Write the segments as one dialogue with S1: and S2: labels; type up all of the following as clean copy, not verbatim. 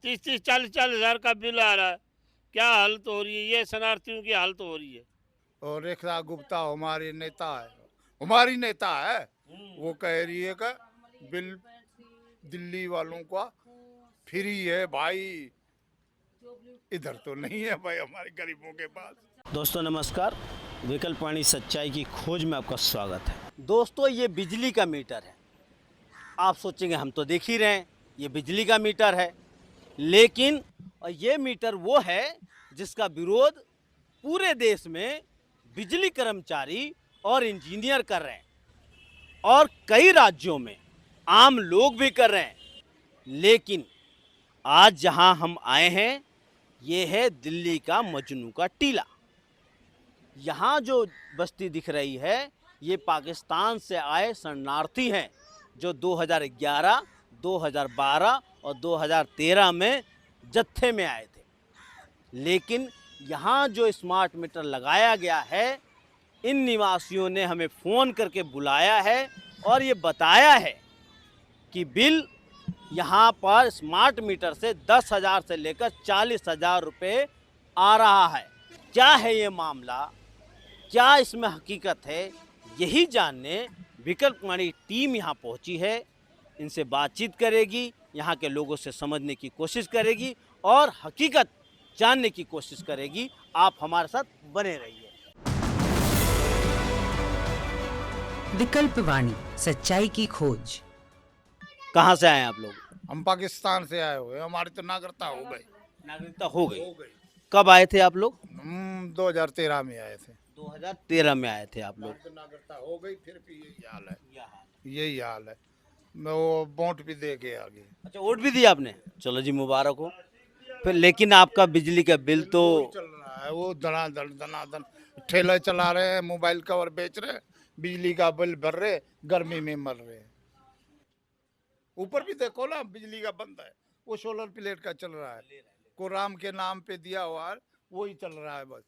S1: 30-30 40-40 हज़ार का बिल आ रहा है। क्या हालत हो रही है, ये शरणार्थियों की हालत हो रही है।
S2: और रेखा गुप्ता हमारी नेता है, हमारी नेता है। वो कह रही है कि बिल दिल्ली वालों का फ्री है भाई, इधर तो नहीं है भाई हमारे गरीबों के पास।
S3: दोस्तों नमस्कार, विकल्पवाणी सच्चाई की खोज में आपका स्वागत है। दोस्तों ये बिजली का मीटर है। आप सोचेंगे हम तो देख ही रहे हैं, ये बिजली का मीटर है, लेकिन ये मीटर वो है जिसका विरोध पूरे देश में बिजली कर्मचारी और इंजीनियर कर रहे हैं और कई राज्यों में आम लोग भी कर रहे हैं। लेकिन आज जहां हम आए हैं, ये है दिल्ली का मजनू का टीला। यहाँ जो बस्ती दिख रही है, ये पाकिस्तान से आए शरणार्थी हैं जो 2011, 2012 और 2013 में जत्थे में आए थे। लेकिन यहाँ जो स्मार्ट मीटर लगाया गया है, इन निवासियों ने हमें फ़ोन करके बुलाया है और ये बताया है कि बिल यहाँ पर स्मार्ट मीटर से 10,000 से लेकर 40,000 रुपये आ रहा है। क्या है ये मामला, क्या इसमें हकीकत है, यही जानने विकल्पवाणी टीम यहाँ पहुँची है। इनसे बातचीत करेगी, यहाँ के लोगों से समझने की कोशिश करेगी और हकीकत जानने की कोशिश करेगी। आप हमारे साथ बने रहिए।
S4: विकल्पवाणी सच्चाई की खोज।
S3: कहाँ से आए आप लोग?
S2: हम पाकिस्तान से आए हुए, हमारी तो नागरिकता हो गई।
S3: नागरिकता हो गई। कब आए थे आप लोग?
S2: हम 2013 में आए थे।
S3: 2013 में आए थे आप लोग।
S2: तो नागरिकता हो गई, फिर भी यही हाल है, यही हाल है। मैं वो वोट भी दे के आ गई।
S3: अच्छा, वोट भी दिया आपने? चलो जी, मुबारक हो। फिर लेकिन आपका बिजली का बिल तो
S2: चल रहा है, वो धनाधन ठेले चला रहे हैं, मोबाइल कवर बेच रहे हैं, बिजली का बिल भर रहे, गर्मी में मर रहे हैं। ऊपर भी देखो ना, बिजली का बंद है, वो सोलर प्लेट का चल रहा है, को राम के नाम पे दिया हुआ है, वही चल रहा है बस।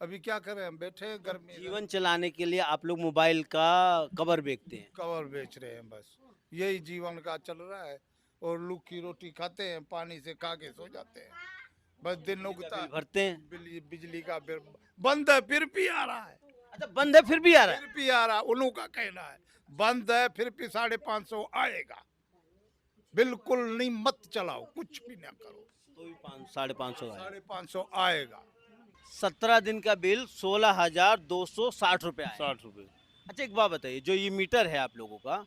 S2: अभी क्या करें, हम बैठे हैं गर्मी में।
S3: जीवन चलाने के लिए आप लोग मोबाइल का कवर बेचते हैं।
S2: कवर बेच रहे हैं, बस यही जीवन का चल रहा है। और लूक की रोटी खाते हैं, पानी से खा के सो जाते हैं, बस दिन उगता
S3: बिल भरते हैं।
S2: बिजली का बिल बंद है, फिर भी आ रहा है,
S3: अच्छा, बंद है फिर भी आ रहा है?
S2: फिर भी आ रहा। उन्हों का कहना है बंद है, फिर भी 550 आएगा। बिल्कुल नहीं, मत चलाओ, कुछ भी ना करो,
S3: तो भी 500-550 आया।
S2: 550 आएगा।
S3: 17 दिन का बिल 16,260 रुपये आया।
S1: 60 रुपए।
S3: अच्छा, एक बात बताइए, जो ये मीटर है आप लोगों का,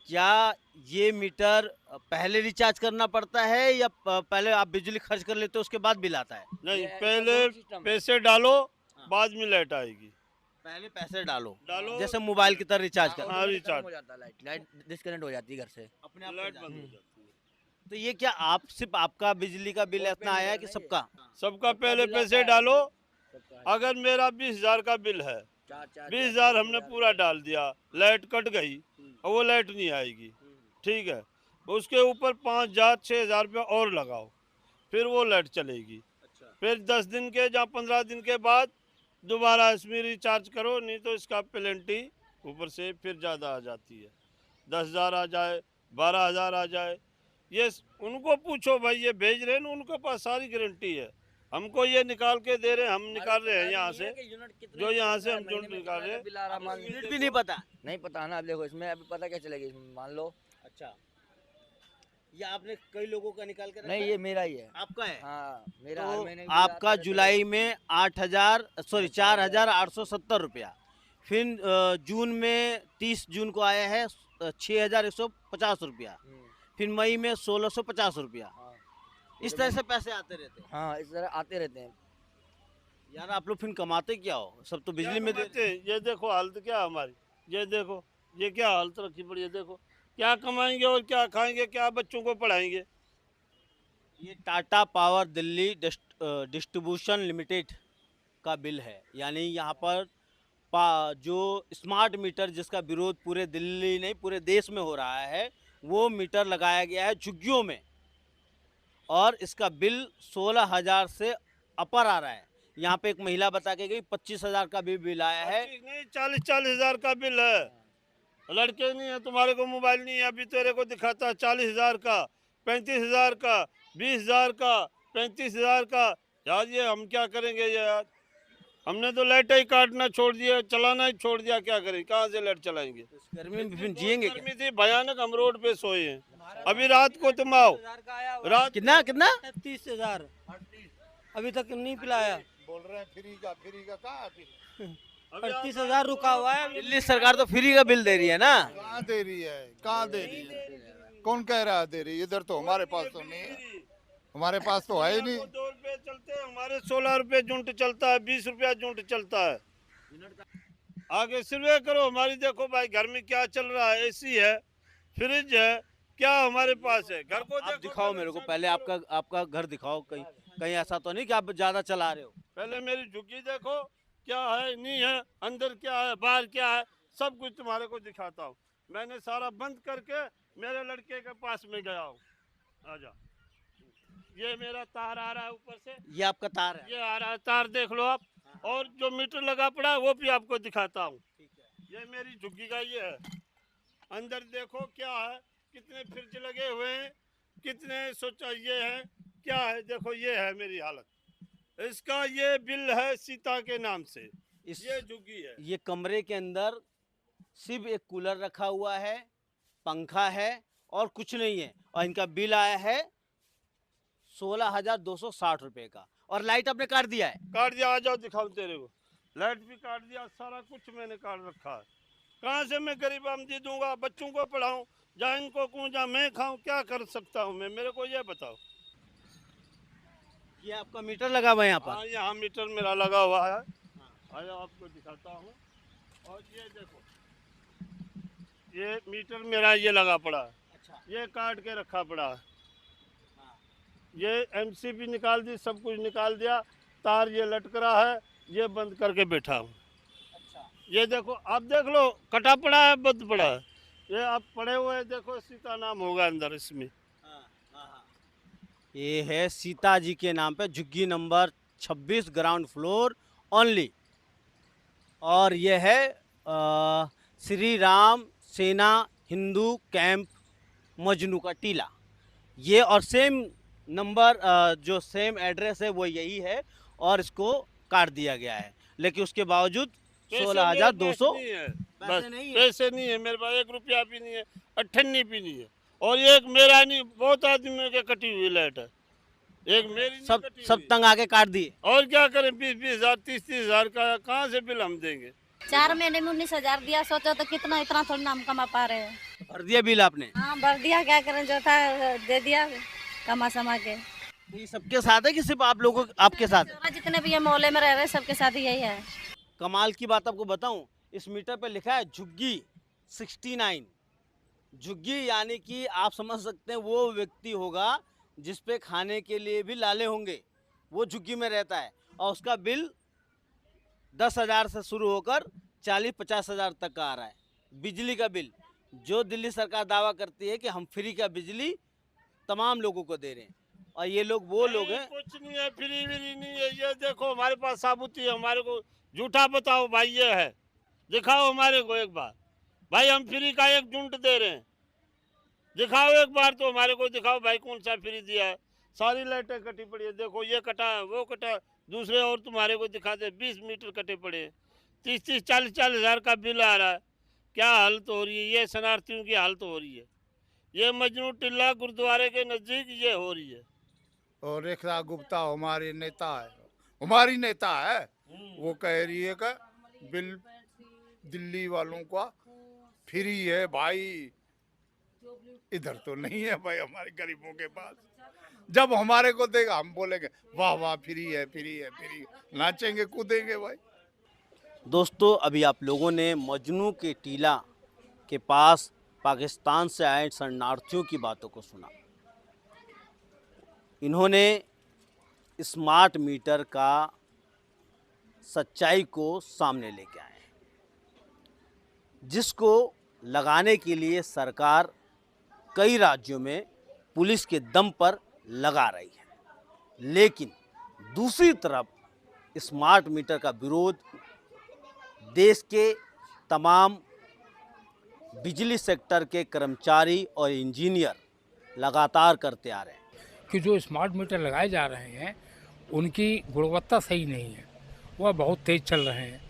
S3: क्या ये मीटर पहले रिचार्ज करना पड़ता है या पहले आप बिजली खर्च कर लेते हो उसके बाद बिल आता है?
S1: नहीं, पहले पैसे डालो, बाद में लाइट आएगी।
S3: पहले पैसे डालो,
S1: डालो,
S3: जैसे मोबाइल की तरह रिचार्ज कर।
S1: हाँ रिचार्ज,
S5: हो जाता है, लाइट डिस्कनेक्ट हो जाती है घर से।
S3: अपने आप
S1: लाइट
S3: कर
S1: बंद
S3: जाता
S1: हो
S3: है।
S1: जाती है।
S3: तो ये क्या आप सिर्फ आपका बिजली का बिल इतना आया है कि सबका?
S1: सबका पहले पैसे डालो। अगर मेरा 20,000 का बिल है, 20,000 हमने पूरा डाल दिया, लाइट कट गई और वो लाइट नहीं आएगी, ठीक है, उसके ऊपर 5,000-6,000 रुपये और लगाओ, फिर वो लाइट चलेगी। फिर 10 दिन के या 15 दिन के बाद दोबारा इसमें रिचार्ज करो, नहीं तो इसका पेनल्टी ऊपर से फिर ज़्यादा आ जाती है। 10,000 आ जाए, 12,000 आ जाए, ये उनको पूछो भाई, ये भेज रहे हैं ना, उनके पास सारी गारंटी है। हमको ये निकाल के दे रहे हैं, हम निकाल रहे हैं यहाँ से, जो यहाँ से हम जो निकाल रहे हैं।
S3: यूनिट भी नहीं पता?
S5: नहीं पता ना, अब देखो इसमें अभी पता क्या चलेगी, इसमें मान लो।
S3: अच्छा, ये आपने कई लोगों का निकाल के रखा
S5: नहीं,
S3: है?
S5: ये मेरा ही है।
S3: आपका है?
S5: हाँ, मेरा हर
S3: तो
S5: महीने
S3: आपका जुलाई में 4,870 रुपया, फिर जून में 30 जून को आया है 6,150 रुपया, फिर मई में 1,650 रुपया। इस तरह से पैसे आते रहते हैं।
S5: हाँ, इस तरह आते रहते हैं।
S3: यार आप लोग फिर कमाते क्या हो? सब तो बिजली में देते हैं।
S1: ये देखो हालत क्या है हमारी, ये देखो, ये क्या हालत रखी पड़ी है, देखो क्या कमाएंगे और क्या खाएंगे, क्या बच्चों को पढ़ाएंगे।
S3: ये Tata power Delhi distribution limited का बिल है। यानी यहाँ पर जो स्मार्ट मीटर जिसका विरोध पूरे दिल्ली नहीं पूरे देश में हो रहा है, वो मीटर लगाया गया है झुग्गियों में और इसका बिल 16,000 से अपर आ रहा है। यहाँ पे एक महिला बता के गई 25,000 का भी बिल आया है।
S1: नहीं, 40-40 हज़ार का बिल है। लड़के नहीं है, तुम्हारे को मोबाइल नहीं है, अभी तेरे को दिखाता है 40,000 का, 35,000 का, 20,000 का, 35,000 का। यार ये हम क्या करेंगे यार? हमने तो लाइट ही काटना छोड़ दिया, चलाना ही छोड़ दिया, क्या करें? कहाँ से लाइट चलाएंगे?
S3: गर्मी में फिर
S1: बहुत
S3: जिएंगे क्या?
S1: गर्मी थी भयानक, हम रोड पे सोए हैं। अभी रात को तुम आओ, रात
S3: कितना कितना
S6: 30,000 अभी तक नहीं पिलाया।
S2: बोल रहे हैं फ्री का कहाँ है फिर?
S6: 38,000 रुका हुआ है।
S3: दिल्ली सरकार तो फ्री का बिल दे रही है ना।
S2: कहाँ दे रही है? कहाँ दे रही है? कौन कह रहा है दे रही है? इधर तो हमारे पास तो नहीं है, हमारे पास तो है ही नहीं।
S1: 2 रुपए चलते हैं, हमारे 16 रुपए यूनिट चलता है, 20 रुपया यूनिट चलता है। आगे सर्वे करो हमारी, देखो भाई घर में क्या चल रहा है। एसी है, फ्रिज है, क्या हमारे पास है? घर को
S3: आप
S1: देखो,
S3: दिखाओ मेरे को पहले, आपका घर दिखाओ। कहीं कहीं ऐसा तो नहीं कि आप ज्यादा चला रहे हो?
S1: पहले मेरी झुग्गी देखो क्या है, नहीं है, अंदर क्या है, बाहर क्या है, सब कुछ तुम्हारे को दिखाता हूँ। मैंने सारा बंद करके मेरे लड़के के पास में गया हूँ। आजा, ये मेरा तार आ रहा है ऊपर से,
S3: ये आपका तार है?
S1: ये आ रहा है तार, देख लो आप। और जो मीटर लगा पड़ा है वो भी आपको दिखाता हूँ। ये मेरी झुग्गी का ये है। अंदर देखो क्या है, कितने फ्रिज लगे हुए हैं, कितने शौचालय है, क्या है, देखो ये है मेरी हालत। इसका ये बिल है सीता के नाम से।
S3: इस
S1: ये झुग्गी है।
S3: ये कमरे के अंदर सिर्फ एक कूलर रखा हुआ है, पंखा है और कुछ नहीं है। और इनका बिल आया है 16,260 रुपए का। और लाइट आपने काट दिया है?
S1: काट दिया, आ जाओ दिखाओ तेरे को। लाइट भी काट दिया, सारा कुछ मैंने काट रखा है। कहाँ से मैं गरीब आमदी दूंगा? बच्चों को पढ़ाऊं, जहाँ इनको कहूँ, जहाँ मैं खाऊं, क्या कर सकता हूँ मैं? मेरे को ये बताओ।
S3: ये आपका मीटर लगा हुआ है यहाँ पर?
S1: हाँ, यहाँ मीटर मेरा लगा हुआ है। आया आपको दिखाता हूँ। और ये देखो, ये मीटर मेरा ये लगा पड़ा है।
S3: अच्छा।
S1: ये काट के रखा पड़ा है। ये एमसीबी निकाल दी, सब कुछ निकाल दिया। तार ये लटक रहा है, ये बंद करके बैठा हूँ।
S3: अच्छा।
S1: ये देखो, आप देख लो, कटा पड़ा है, बंद पड़ा है। ये आप पड़े हुए देखो, सीता नाम होगा अंदर इसमें।
S3: ये है सीता जी के नाम पे, झुग्गी नंबर 26, ग्राउंड फ्लोर ओनली। और ये है श्री राम सेना हिंदू कैंप मजनू का टीला। ये और सेम नंबर, जो सेम एड्रेस है वो यही है। और इसको काट दिया गया है, लेकिन उसके बावजूद 16,200
S1: बस पैसे नहीं है मेरे पास, 1 रुपया भी नहीं है, 98 भी नहीं है। और एक मेरा नहीं, बहुत आदमियों के कटी हुई लाइट है, एक मेरी नहीं
S3: सब
S1: कटी
S3: सब
S1: हुई।
S3: तंग आके काट दिए।
S1: और क्या करें? 20-20 हजार, 30-30 हजार का कहाँ से बिल हम देंगे?
S7: 4 महीने में 19,000 दिया, सोचो तो कितना, इतना थोड़ी ना हम कमा पा रहे हैं।
S3: भर दिया बिल आपने?
S7: हाँ भर दिया, क्या करें, जो था दे दिया कमा समा के।
S3: ये सबके साथ है कि सिर्फ आप लोगों आपके साथ है?
S7: जितने भी ये मोहल्ले में रह रहे हैं सबके साथ यही है।
S3: कमाल की बात आपको बताऊं, इस मीटर पे लिखा है झुग्गी 69। झुग्गी यानी कि आप समझ सकते हैं वो व्यक्ति होगा जिस पे खाने के लिए भी लाले होंगे, वो झुग्गी में रहता है। और उसका बिल 10,000 से शुरू होकर 40-50 हज़ार तक का आ रहा है बिजली का बिल। जो दिल्ली सरकार दावा करती है कि हम फ्री का बिजली तमाम लोगों को दे रहे हैं, और ये लोग वो लोग हैं।
S1: कुछ नहीं है, फ्री व्री नहीं है। ये देखो हमारे पास साबुती है, हमारे को झूठा बताओ भाई, ये है, दिखाओ हमारे को एक बार। भाई हम फ्री का 1 यूनिट दे रहे हैं, दिखाओ एक बार तो हमारे को, दिखाओ भाई कौन सा फ्री दिया है। सारी लाइटें कटी पड़ी है, देखो ये कटा है, वो कटा है, दूसरे और तुम्हारे को दिखाते 20 मीटर कटे पड़े हैं। 30-30, 40-40 हज़ार का बिल आ रहा है। क्या हालत हो रही है? ये शरणार्थियों की हालत हो रही है। ये मजनू टिल्ला गुरुद्वारे के नज़दीक ये हो रही है।
S2: और रेखा गुप्ता हमारी नेता है, हमारी नेता है। वो कह रही है कि बिल दिल्ली वालों का फ्री है भाई। इधर तो नहीं है भाई, हमारे गरीबों के पास। जब हमारे को देगा हम बोलेंगे वाह वाह फ्री है, फ्री है, फ्री, नाचेंगे कूदेंगे भाई।
S3: दोस्तों, अभी आप लोगों ने मजनू के टीला के पास पाकिस्तान से आए शरणार्थियों की बातों को सुना। इन्होंने स्मार्ट मीटर का सच्चाई को सामने लेके आए हैं, जिसको लगाने के लिए सरकार कई राज्यों में पुलिस के दम पर लगा रही है। लेकिन दूसरी तरफ स्मार्ट मीटर का विरोध देश के तमाम बिजली सेक्टर के कर्मचारी और इंजीनियर लगातार करते आ रहे हैं।
S8: कि जो स्मार्ट मीटर लगाए जा रहे हैं उनकी गुणवत्ता सही नहीं है, वह बहुत तेज़ चल रहे हैं।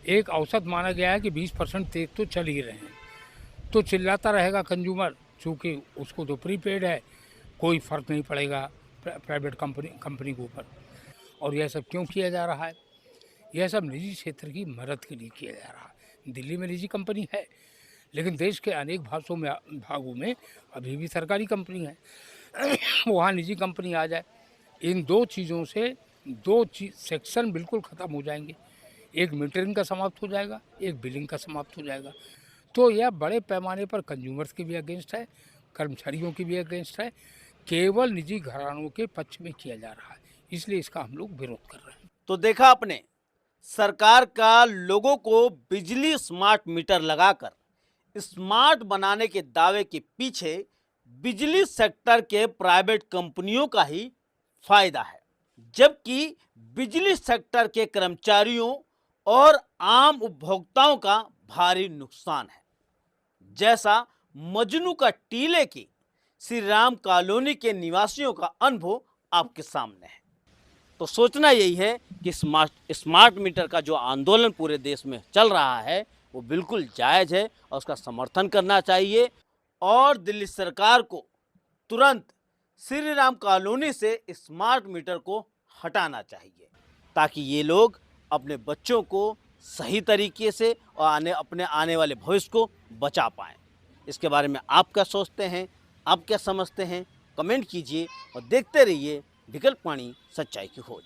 S8: एक औसत माना गया है कि 20% तेज़ तो चल ही रहे हैं, तो चिल्लाता रहेगा कंज्यूमर, चूँकि उसको तो प्रीपेड है, कोई फ़र्क नहीं पड़ेगा प्राइवेट कंपनी के ऊपर। और यह सब क्यों किया जा रहा है? यह सब निजी क्षेत्र की मदद के लिए किया जा रहा है। दिल्ली में निजी कंपनी है, लेकिन देश के अनेक भागों में अभी भी सरकारी कंपनी है। वहाँ निजी कंपनी आ जाए, इन दो चीज़ों से सेक्शन बिल्कुल ख़त्म हो जाएंगे। एक मीटरिंग का समाप्त हो जाएगा, एक बिलिंग का समाप्त हो जाएगा। तो यह बड़े पैमाने पर कंज्यूमर्स के भी अगेंस्ट है, कर्मचारियों की भी अगेंस्ट है, केवल निजी घरानों के पक्ष में किया जा रहा है, इसलिए इसका हम लोग विरोध कर रहे हैं।
S3: तो देखा आपने, सरकार का लोगों को बिजली स्मार्ट मीटर लगाकर स्मार्ट बनाने के दावे के पीछे बिजली सेक्टर के प्राइवेट कंपनियों का ही फायदा है, जबकि बिजली सेक्टर के कर्मचारियों और आम उपभोक्ताओं का भारी नुकसान है। जैसा मजनू का टीले की श्री राम कॉलोनी के निवासियों का अनुभव आपके सामने है। तो सोचना यही है कि स्मार्ट मीटर का जो आंदोलन पूरे देश में चल रहा है वो बिल्कुल जायज़ है और उसका समर्थन करना चाहिए, और दिल्ली सरकार को तुरंत श्री राम कॉलोनी से स्मार्ट मीटर को हटाना चाहिए, ताकि ये लोग अपने बच्चों को सही तरीके से और अपने आने वाले भविष्य को बचा पाएँ। इसके बारे में आप क्या सोचते हैं, आप क्या समझते हैं, कमेंट कीजिए और देखते रहिए विकल्प वाणी, सच्चाई की खोज।